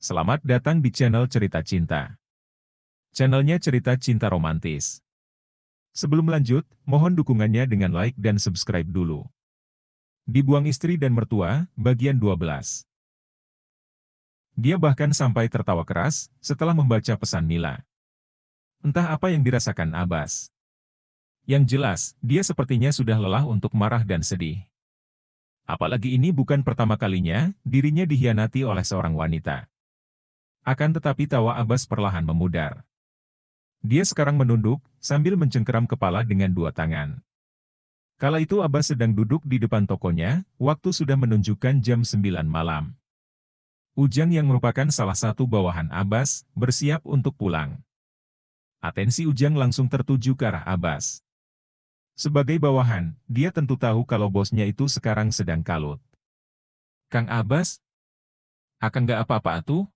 Selamat datang di channel Cerita Cinta. Channelnya cerita cinta romantis. Sebelum lanjut, mohon dukungannya dengan like dan subscribe dulu. Dibuang istri dan mertua, bagian 12. Dia bahkan sampai tertawa keras setelah membaca pesan Mila. Entah apa yang dirasakan Abbas. Yang jelas, dia sepertinya sudah lelah untuk marah dan sedih. Apalagi ini bukan pertama kalinya dirinya dikhianati oleh seorang wanita. Akan tetapi tawa Abbas perlahan memudar. Dia sekarang menunduk, sambil mencengkeram kepala dengan dua tangan. Kala itu Abbas sedang duduk di depan tokonya, waktu sudah menunjukkan jam 9 malam. Ujang yang merupakan salah satu bawahan Abbas, bersiap untuk pulang. Atensi Ujang langsung tertuju ke arah Abbas. Sebagai bawahan, dia tentu tahu kalau bosnya itu sekarang sedang kalut. "Kang Abbas? Akan gak apa-apa atuh?"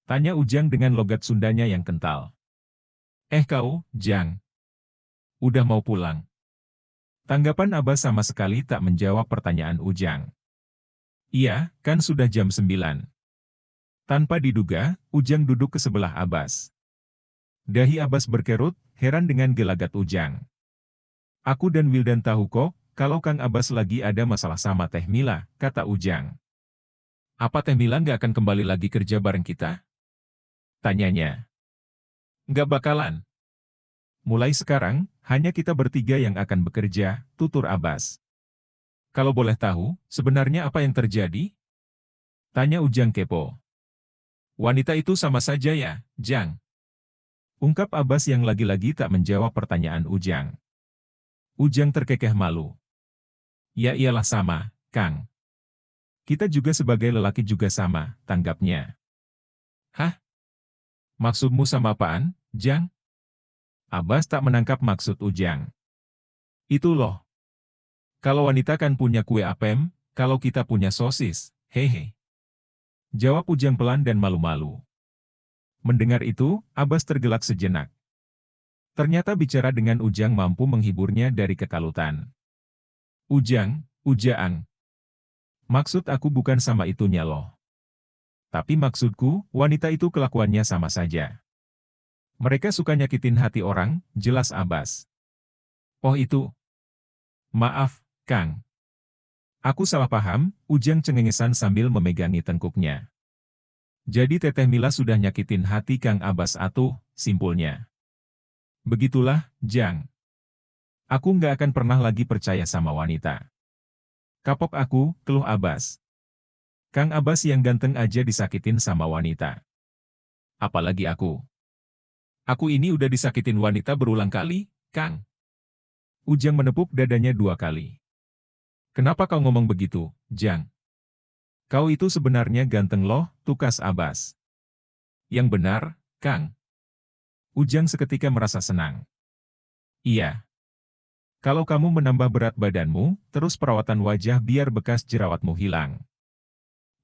Tanya Ujang dengan logat Sundanya yang kental. Kau, Jang. Udah mau pulang?" Tanggapan Abbas sama sekali tak menjawab pertanyaan Ujang. "Iya, kan sudah jam 9. Tanpa diduga, Ujang duduk ke sebelah Abbas. Dahi Abbas berkerut, heran dengan gelagat Ujang. "Aku dan Wildan tahu kok, kalau Kang Abbas lagi ada masalah sama Teh Mila," kata Ujang. "Apa Teh Mila nggak akan kembali lagi kerja bareng kita?" tanyanya. "Nggak bakalan. Mulai sekarang, hanya kita bertiga yang akan bekerja," tutur Abbas. "Kalau boleh tahu, sebenarnya apa yang terjadi?" tanya Ujang kepo. "Wanita itu sama saja ya, Jang?" ungkap Abbas yang lagi-lagi tak menjawab pertanyaan Ujang. Ujang terkekeh malu. "Ya iyalah sama, Kang. Kita juga sebagai lelaki juga sama," tanggapnya. "Hah? Maksudmu sama apaan, Jang?" Abbas tak menangkap maksud Ujang. "Itu loh. Kalau wanita kan punya kue apem, kalau kita punya sosis, hehe." Jawab Ujang pelan dan malu-malu. Mendengar itu, Abbas tergelak sejenak. Ternyata bicara dengan Ujang mampu menghiburnya dari kekalutan. Ujang, maksud aku bukan sama itunya loh. Tapi maksudku, wanita itu kelakuannya sama saja. Mereka suka nyakitin hati orang, jelas Abbas." "Oh itu. Maaf, Kang. Aku salah paham," Ujang cengengesan sambil memegangi tengkuknya. "Jadi Teteh Mila sudah nyakitin hati Kang Abbas atuh," simpulnya. "Begitulah, Jang. Aku nggak akan pernah lagi percaya sama wanita. Kapok aku," keluh Abbas. "Kang Abbas yang ganteng aja disakitin sama wanita. Apalagi aku. Aku ini udah disakitin wanita berulang kali, Kang." Ujang menepuk dadanya 2 kali. "Kenapa kau ngomong begitu, Jang? Kau itu sebenarnya ganteng loh," tukas Abbas. "Yang benar, Kang." Ujang seketika merasa senang. "Iya. Kalau kamu menambah berat badanmu, terus perawatan wajah biar bekas jerawatmu hilang.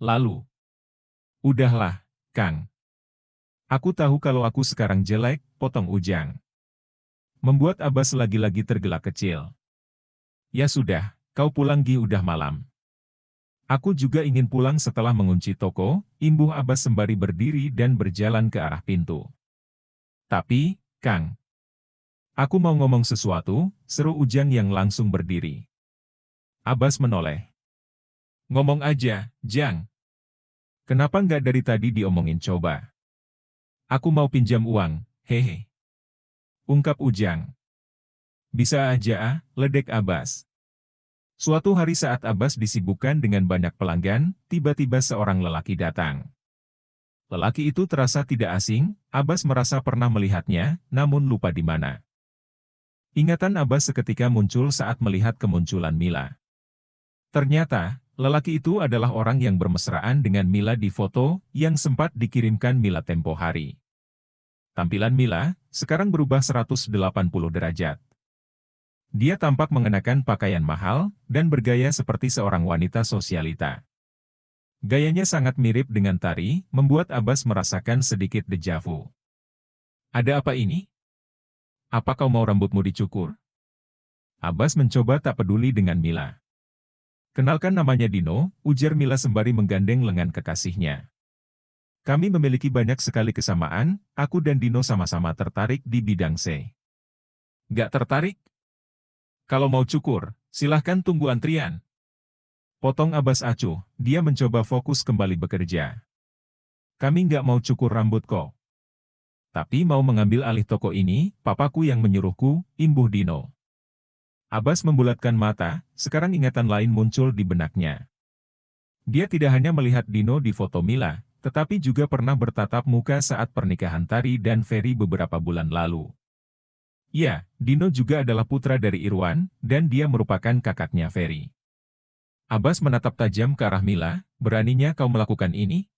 Lalu." "Udahlah, Kang. Aku tahu kalau aku sekarang jelek," potong Ujang. Membuat Abbas lagi-lagi tergelak kecil. "Ya sudah, kau pulang Gi, udah malam." "Aku juga ingin pulang." Setelah mengunci toko, imbuh Abbas sembari berdiri dan berjalan ke arah pintu. "Tapi, Kang, aku mau ngomong sesuatu," seru Ujang yang langsung berdiri. Abbas menoleh. "Ngomong aja, Jang. Kenapa nggak dari tadi diomongin coba?" "Aku mau pinjam uang, hehe," ungkap Ujang. "Bisa aja ah," ledek Abbas. Suatu hari saat Abbas disibukkan dengan banyak pelanggan, tiba-tiba seorang lelaki datang. Lelaki itu terasa tidak asing, Abbas merasa pernah melihatnya, namun lupa di mana. Ingatan Abbas seketika muncul saat melihat kemunculan Mila. Ternyata, lelaki itu adalah orang yang bermesraan dengan Mila di foto yang sempat dikirimkan Mila tempo hari. Tampilan Mila sekarang berubah 180 derajat. Dia tampak mengenakan pakaian mahal dan bergaya seperti seorang wanita sosialita. Gayanya sangat mirip dengan Tari, membuat Abbas merasakan sedikit dejavu. "Ada apa ini? Apa kau mau rambutmu dicukur?" Abbas mencoba tak peduli dengan Mila. "Kenalkan namanya Dino," ujar Mila sembari menggandeng lengan kekasihnya. Kami memiliki banyak sekali kesamaan, aku dan Dino sama-sama tertarik di bidang C. Gak tertarik? Kalau mau cukur, silahkan tunggu antrian. Potong Abbas acuh, dia mencoba fokus kembali bekerja. Kami nggak mau cukur rambut kok. Tapi mau mengambil alih toko ini, papaku yang menyuruhku, imbuh Dino. Abbas membulatkan mata, sekarang ingatan lain muncul di benaknya. Dia tidak hanya melihat Dino di foto Mila, tetapi juga pernah bertatap muka saat pernikahan Tari dan Ferry beberapa bulan lalu. Ya, Dino juga adalah putra dari Irwan, dan dia merupakan kakaknya Ferry. Abbas menatap tajam ke arah Mila, beraninya kau melakukan ini?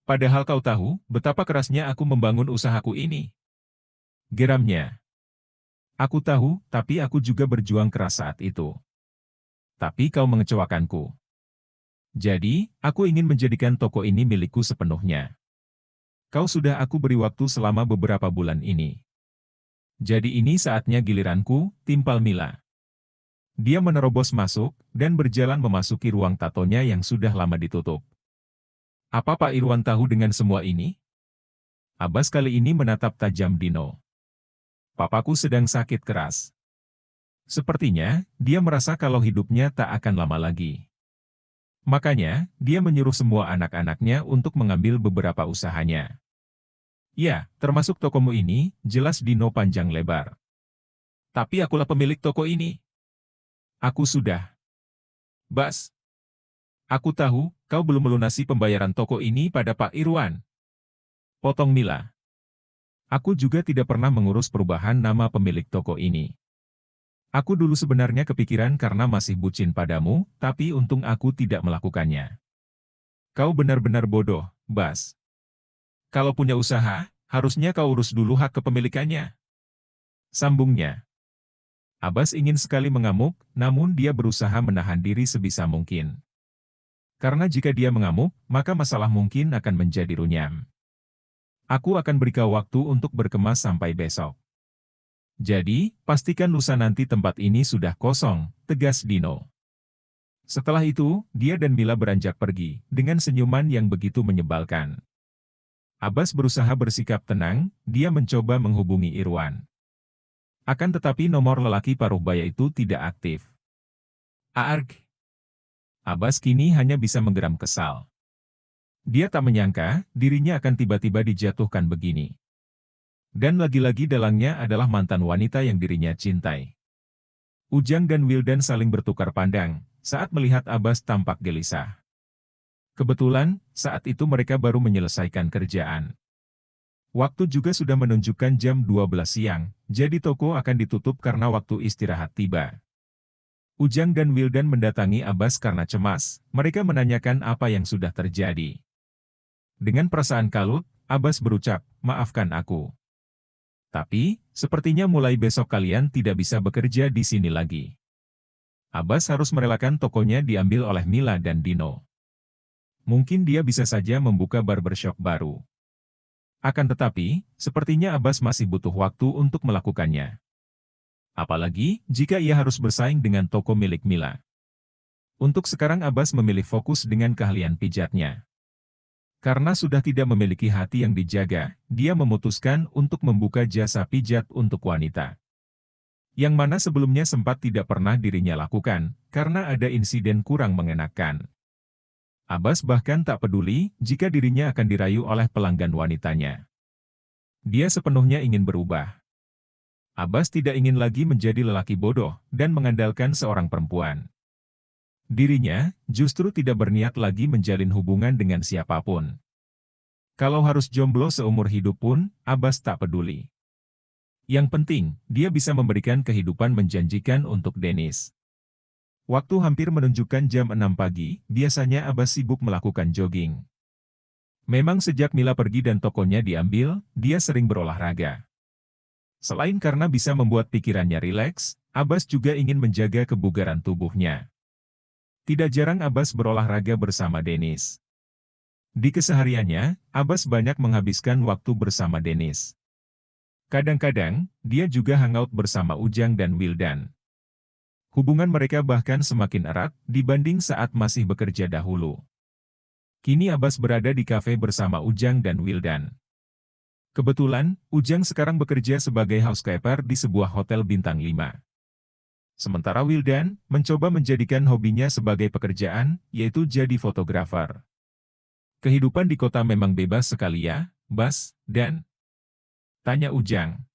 Padahal kau tahu, betapa kerasnya aku membangun usahaku ini. Geramnya. Aku tahu, tapi aku juga berjuang keras saat itu. Tapi kau mengecewakanku. Jadi, aku ingin menjadikan toko ini milikku sepenuhnya. Kau sudah aku beri waktu selama beberapa bulan ini. Jadi ini saatnya giliranku, timpal Mila. Dia menerobos masuk, dan berjalan memasuki ruang tatonya yang sudah lama ditutup. Apa Pak Irwan tahu dengan semua ini? Abbas kali ini menatap tajam Dino. Papaku sedang sakit keras. Sepertinya, dia merasa kalau hidupnya tak akan lama lagi. Makanya, dia menyuruh semua anak-anaknya untuk mengambil beberapa usahanya. Ya, termasuk tokomu ini, jelas Dino panjang lebar. Tapi akulah pemilik toko ini. Aku sudah. Bas. Aku tahu, kau belum melunasi pembayaran toko ini pada Pak Irwan. Potong Mila. Aku juga tidak pernah mengurus perubahan nama pemilik toko ini. Aku dulu sebenarnya kepikiran karena masih bucin padamu, tapi untung aku tidak melakukannya. Kau benar-benar bodoh, Bas. Kalau punya usaha, harusnya kau urus dulu hak kepemilikannya. Sambungnya. Abbas ingin sekali mengamuk, namun dia berusaha menahan diri sebisa mungkin. Karena jika dia mengamuk, maka masalah mungkin akan menjadi runyam. Aku akan beri kau waktu untuk berkemas sampai besok. Jadi, pastikan lusa nanti tempat ini sudah kosong, tegas Dino. Setelah itu, dia dan Mila beranjak pergi, dengan senyuman yang begitu menyebalkan. Abbas berusaha bersikap tenang, dia mencoba menghubungi Irwan. Akan tetapi nomor lelaki paruh baya itu tidak aktif. Aarg. Abbas kini hanya bisa menggeram kesal. Dia tak menyangka, dirinya akan tiba-tiba dijatuhkan begini. Dan lagi-lagi dalangnya adalah mantan wanita yang dirinya cintai. Ujang dan Wildan saling bertukar pandang, saat melihat Abbas tampak gelisah. Kebetulan, saat itu mereka baru menyelesaikan kerjaan. Waktu juga sudah menunjukkan jam 12 siang, jadi toko akan ditutup karena waktu istirahat tiba. Ujang dan Wildan mendatangi Abbas karena cemas, mereka menanyakan apa yang sudah terjadi. Dengan perasaan kalut, Abbas berucap, maafkan aku. Tapi, sepertinya mulai besok kalian tidak bisa bekerja di sini lagi. Abbas harus merelakan tokonya diambil oleh Mila dan Dino. Mungkin dia bisa saja membuka barbershop baru. Akan tetapi, sepertinya Abbas masih butuh waktu untuk melakukannya. Apalagi, jika ia harus bersaing dengan toko milik Mila. Untuk sekarang Abbas memilih fokus dengan keahlian pijatnya. Karena sudah tidak memiliki hati yang dijaga, dia memutuskan untuk membuka jasa pijat untuk wanita. Yang mana sebelumnya sempat tidak pernah dirinya lakukan, karena ada insiden kurang mengenakan. Abbas bahkan tak peduli jika dirinya akan dirayu oleh pelanggan wanitanya. Dia sepenuhnya ingin berubah. Abbas tidak ingin lagi menjadi lelaki bodoh dan mengandalkan seorang perempuan. Dirinya justru tidak berniat lagi menjalin hubungan dengan siapapun. Kalau harus jomblo seumur hidup pun, Abbas tak peduli. Yang penting, dia bisa memberikan kehidupan menjanjikan untuk Dennis. Waktu hampir menunjukkan jam 6 pagi, biasanya Abbas sibuk melakukan jogging. Memang sejak Mila pergi dan tokonya diambil, dia sering berolahraga. Selain karena bisa membuat pikirannya rileks, Abbas juga ingin menjaga kebugaran tubuhnya. Tidak jarang Abbas berolahraga bersama Dennis. Di kesehariannya, Abbas banyak menghabiskan waktu bersama Dennis. Kadang-kadang, dia juga hangout bersama Ujang dan Wildan. Hubungan mereka bahkan semakin erat dibanding saat masih bekerja dahulu. Kini Abbas berada di kafe bersama Ujang dan Wildan. Kebetulan, Ujang sekarang bekerja sebagai housekeeper di sebuah hotel bintang 5. Sementara Wildan mencoba menjadikan hobinya sebagai pekerjaan, yaitu jadi fotografer. Kehidupan di kota memang bebas sekali ya, Bas, dan? Tanya Ujang.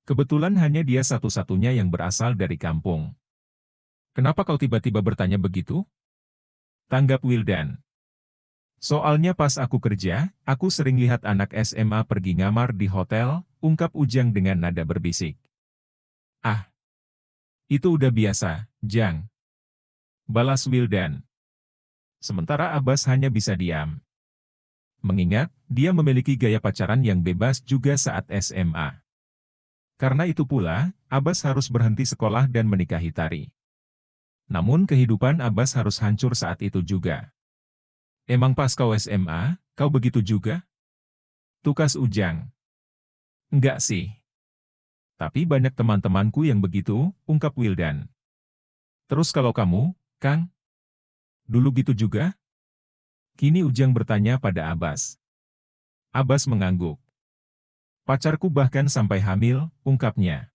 Kebetulan hanya dia satu-satunya yang berasal dari kampung. Kenapa kau tiba-tiba bertanya begitu? Tanggap Wildan. Soalnya pas aku kerja, aku sering lihat anak SMA pergi ngamar di hotel, ungkap Ujang dengan nada berbisik. Ah, itu udah biasa, Jang. Balas Wildan. Sementara Abbas hanya bisa diam. Mengingat, dia memiliki gaya pacaran yang bebas juga saat SMA. Karena itu pula, Abbas harus berhenti sekolah dan menikahi Tari. Namun kehidupan Abbas harus hancur saat itu juga. Emang pas kau SMA, kau begitu juga? Tukas Ujang. Enggak sih. Tapi banyak teman-temanku yang begitu, ungkap Wildan. Terus kalau kamu, Kang? Dulu gitu juga? Kini Ujang bertanya pada Abbas. Abbas mengangguk. Pacarku bahkan sampai hamil, ungkapnya.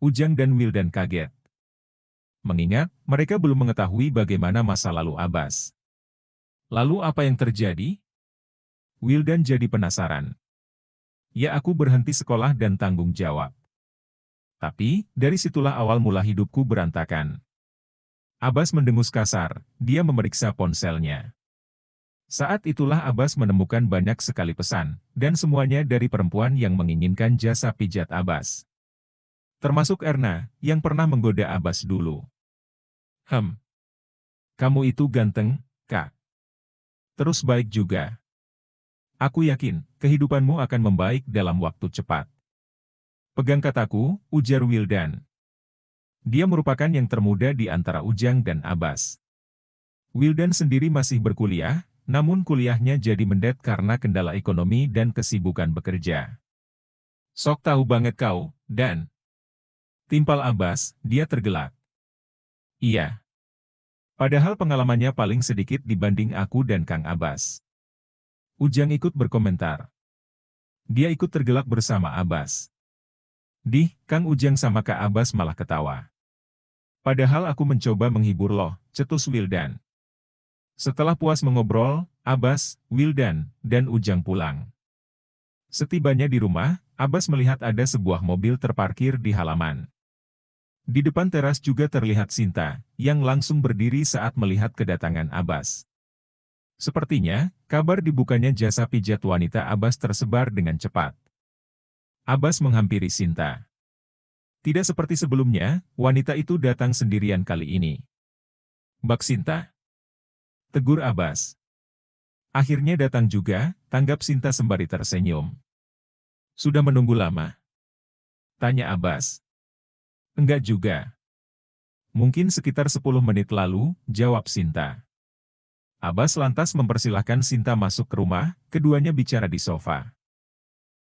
Ujang dan Wildan kaget. Mengingat, mereka belum mengetahui bagaimana masa lalu Abbas. Lalu apa yang terjadi? Wildan jadi penasaran. Ya aku berhenti sekolah dan tanggung jawab. Tapi, dari situlah awal mula hidupku berantakan. Abbas mendengus kasar, dia memeriksa ponselnya. Saat itulah Abbas menemukan banyak sekali pesan, dan semuanya dari perempuan yang menginginkan jasa pijat Abbas. Termasuk Erna, yang pernah menggoda Abbas dulu. Kamu itu ganteng, Kak. Terus baik juga. Aku yakin, kehidupanmu akan membaik dalam waktu cepat. Pegang kataku, ujar Wildan. Dia merupakan yang termuda di antara Ujang dan Abbas. Wildan sendiri masih berkuliah, namun kuliahnya jadi mendet karena kendala ekonomi dan kesibukan bekerja. Sok tahu banget kau, Dan. Timpal Abbas, dia tergelak. Iya. Padahal pengalamannya paling sedikit dibanding aku dan Kang Abbas. Ujang ikut berkomentar. Dia ikut tergelak bersama Abbas. Kang Ujang sama Kak Abbas malah ketawa. Padahal aku mencoba menghibur loh, cetus Wildan. Setelah puas mengobrol, Abbas, Wildan, dan Ujang pulang. Setibanya di rumah, Abbas melihat ada sebuah mobil terparkir di halaman. Di depan teras juga terlihat Sinta, yang langsung berdiri saat melihat kedatangan Abbas. Sepertinya, kabar dibukanya jasa pijat wanita Abbas tersebar dengan cepat. Abbas menghampiri Sinta. Tidak seperti sebelumnya, wanita itu datang sendirian kali ini. Mbak Sinta? Tegur Abbas. Akhirnya datang juga, tanggap Sinta sembari tersenyum. Sudah menunggu lama? Tanya Abbas. Enggak juga. Mungkin sekitar 10 menit lalu, jawab Sinta. Abbas lantas mempersilahkan Sinta masuk ke rumah, keduanya bicara di sofa.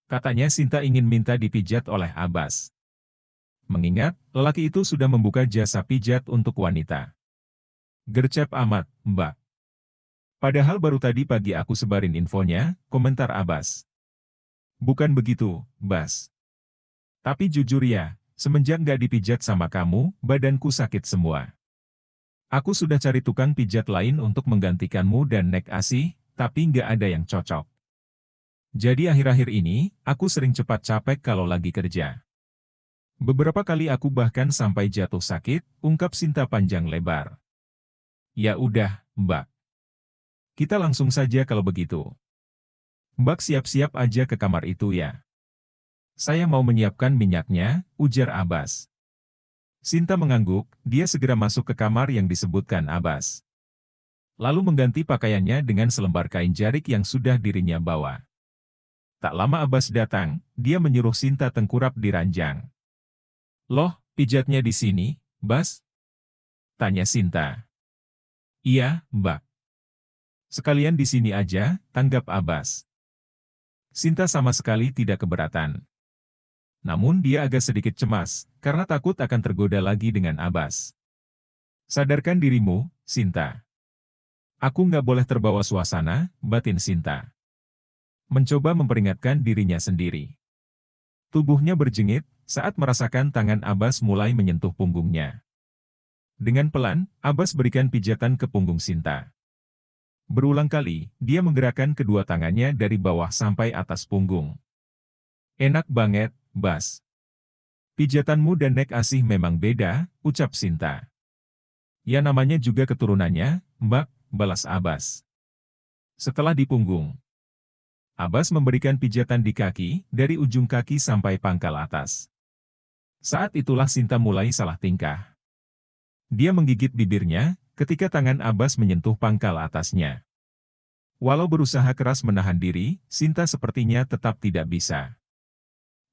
Katanya Sinta ingin minta dipijat oleh Abbas. Mengingat, lelaki itu sudah membuka jasa pijat untuk wanita. Gercep amat, Mbak. Padahal baru tadi pagi aku sebarin infonya, komentar Abbas. Bukan begitu, Bas. Tapi jujur ya, semenjak gak dipijat sama kamu, badanku sakit semua. Aku sudah cari tukang pijat lain untuk menggantikanmu dan Nek Asih, tapi nggak ada yang cocok. Jadi akhir-akhir ini, aku sering cepat capek kalau lagi kerja. Beberapa kali aku bahkan sampai jatuh sakit, ungkap Sinta panjang lebar. Ya udah, Mbak. Kita langsung saja kalau begitu. Mbak siap-siap aja ke kamar itu ya. Saya mau menyiapkan minyaknya, ujar Abbas. Sinta mengangguk, dia segera masuk ke kamar yang disebutkan Abbas. Lalu mengganti pakaiannya dengan selembar kain jarik yang sudah dirinya bawa. Tak lama Abbas datang, dia menyuruh Sinta tengkurap di ranjang. Loh, pijatnya di sini, Bas? Tanya Sinta. Iya, Mbak. Sekalian di sini aja, tanggap Abbas. Sinta sama sekali tidak keberatan. Namun dia agak sedikit cemas, karena takut akan tergoda lagi dengan Abbas. Sadarkan dirimu, Sinta. Aku nggak boleh terbawa suasana, batin Sinta. Mencoba memperingatkan dirinya sendiri. Tubuhnya berjengit saat merasakan tangan Abbas mulai menyentuh punggungnya. Dengan pelan, Abbas berikan pijatan ke punggung Sinta. Berulang kali, dia menggerakkan kedua tangannya dari bawah sampai atas punggung. Enak banget, Bas. Pijatanmu dan nek asih memang beda, ucap Sinta. Ya namanya juga keturunannya, Mbak, balas Abbas. Setelah di punggung, Abbas memberikan pijatan di kaki, dari ujung kaki sampai pangkal atas. Saat itulah Sinta mulai salah tingkah. Dia menggigit bibirnya, ketika tangan Abbas menyentuh pangkal atasnya. Walau berusaha keras menahan diri, Sinta sepertinya tetap tidak bisa.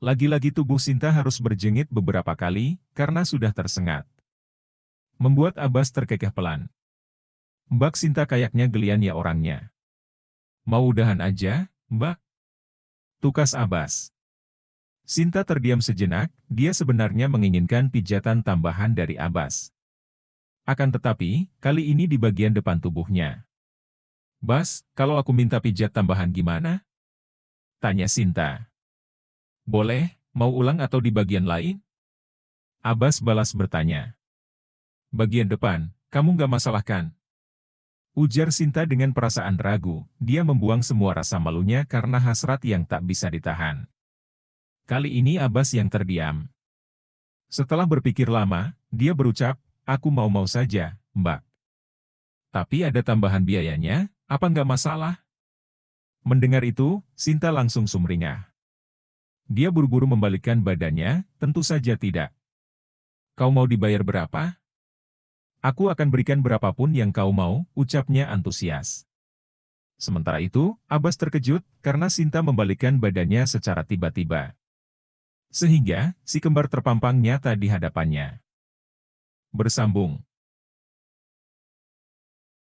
Lagi-lagi tubuh Sinta harus berjengit beberapa kali, karena sudah tersengat. Membuat Abbas terkekeh pelan. Mbak Sinta kayaknya gelian ya orangnya. Mau udahan aja, Mbak? Tukas Abbas. Sinta terdiam sejenak, dia sebenarnya menginginkan pijatan tambahan dari Abbas. Akan tetapi, kali ini di bagian depan tubuhnya. Bas, kalau aku minta pijat tambahan gimana? Tanya Sinta. Boleh, mau ulang atau di bagian lain? Abbas balas bertanya. Bagian depan, kamu nggak masalah kan? Ujar Sinta dengan perasaan ragu, dia membuang semua rasa malunya karena hasrat yang tak bisa ditahan. Kali ini Abbas yang terdiam. Setelah berpikir lama, dia berucap, aku mau-mau saja, Mbak. Tapi ada tambahan biayanya, apa nggak masalah? Mendengar itu, Sinta langsung sumringah. Dia buru-buru membalikkan badannya, tentu saja tidak. Kau mau dibayar berapa? Aku akan berikan berapapun yang kau mau, ucapnya antusias. Sementara itu, Abbas terkejut karena Sinta membalikkan badannya secara tiba-tiba. Sehingga, si kembar terpampang nyata di hadapannya. Bersambung.